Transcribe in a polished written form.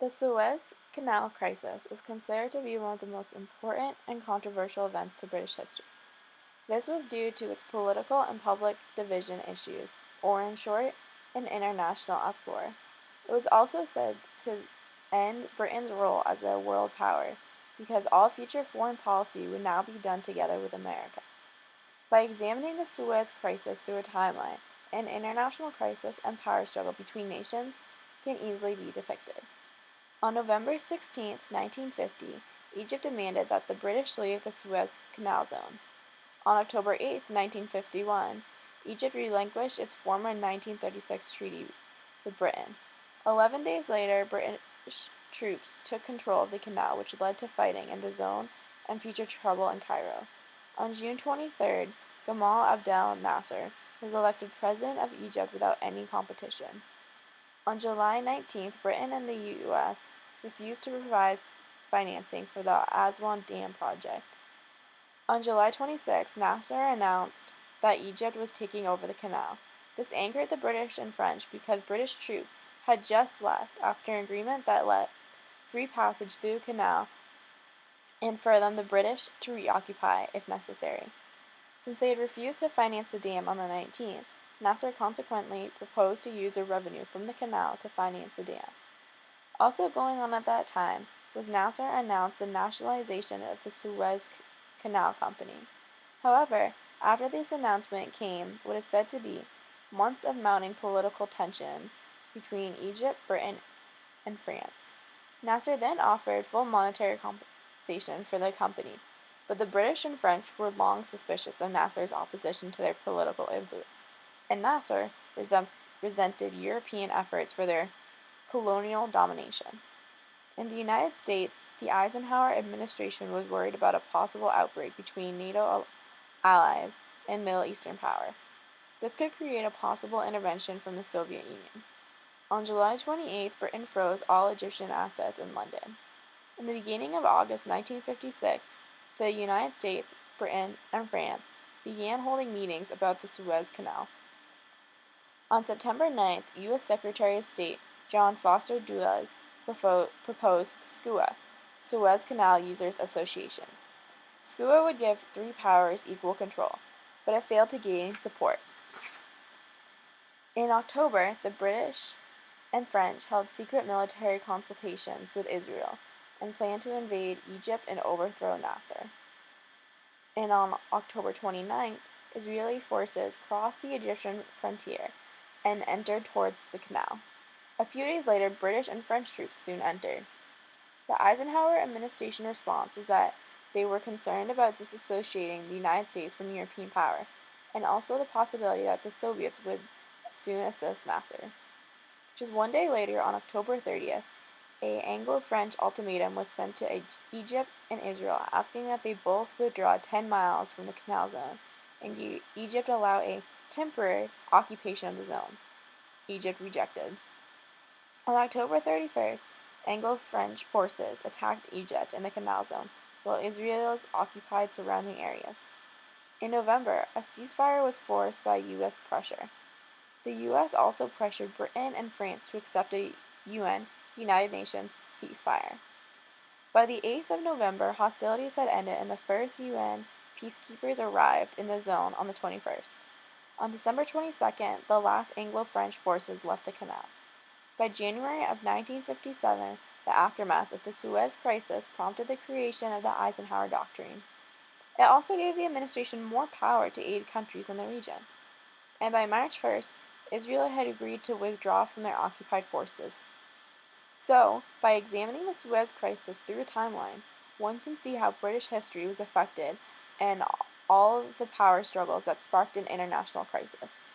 The Suez Canal crisis is considered to be one of the most important and controversial events to British history. This was due to its political and public division issues, or in short, an international uproar. It was also said to end Britain's role as a world power, because all future foreign policy would now be done together with America. By examining the Suez Crisis through a timeline, an international crisis and power struggle between nations can easily be depicted. On November 16, 1950, Egypt demanded that the British leave the Suez Canal zone. On October 8, 1951, Egypt relinquished its former 1936 treaty with Britain. 11 days later, British troops took control of the canal, which led to fighting in the zone and future trouble in Cairo. On June 23, Gamal Abdel Nasser was elected president of Egypt without any competition. On July 19, Britain and the U.S. refused to provide financing for the Aswan Dam project. On July 26, Nasser announced that Egypt was taking over the canal. This angered the British and French because British troops had just left after an agreement that let free passage through the canal and for them the British to reoccupy if necessary. Since they had refused to finance the dam on the 19th, Nasser consequently proposed to use the revenue from the canal to finance the dam. Also going on at that time was Nasser announced the nationalization of the Suez Canal Company. However, after this announcement came what is said to be months of mounting political tensions between Egypt, Britain, and France. Nasser then offered full monetary compensation for the company, but the British and French were long suspicious of Nasser's opposition to their political influence, and Nasser resented European efforts for their colonial domination. In the United States, the Eisenhower administration was worried about a possible outbreak between NATO allies and Middle Eastern power. This could create a possible intervention from the Soviet Union. On July 28, Britain froze all Egyptian assets in London. In the beginning of August 1956, the United States, Britain, and France began holding meetings about the Suez Canal. On September 9th, U.S. Secretary of State John Foster Dulles proposed SCUA, Suez Canal Users Association. SCUA would give three powers equal control, but it failed to gain support. In October, the British and French held secret military consultations with Israel and planned to invade Egypt and overthrow Nasser. And on October 29th, Israeli forces crossed the Egyptian frontier and entered towards the canal. A few days later, British and French troops soon entered. The Eisenhower administration response was that they were concerned about disassociating the United States from European power, and also the possibility that the Soviets would soon assist Nasser. Just one day later, on October 30th, an Anglo-French ultimatum was sent to Egypt and Israel, asking that they both withdraw 10 miles from the canal zone, and Egypt allow a temporary occupation of the zone. Egypt rejected. On October 31st, Anglo-French forces attacked Egypt in the canal zone, while Israel's occupied surrounding areas. In November, a ceasefire was forced by U.S. pressure. The U.S. also pressured Britain and France to accept a United Nations ceasefire. By the 8th of November, hostilities had ended and the first UN peacekeepers arrived in the zone on the 21st. On December 22nd, the last Anglo-French forces left the canal. By January of 1957, the aftermath of the Suez Crisis prompted the creation of the Eisenhower Doctrine. It also gave the administration more power to aid countries in the region. And by March 1st, Israel had agreed to withdraw from their occupied forces. So, by examining the Suez Crisis through a timeline, one can see how British history was affected and all of the power struggles that sparked an international crisis.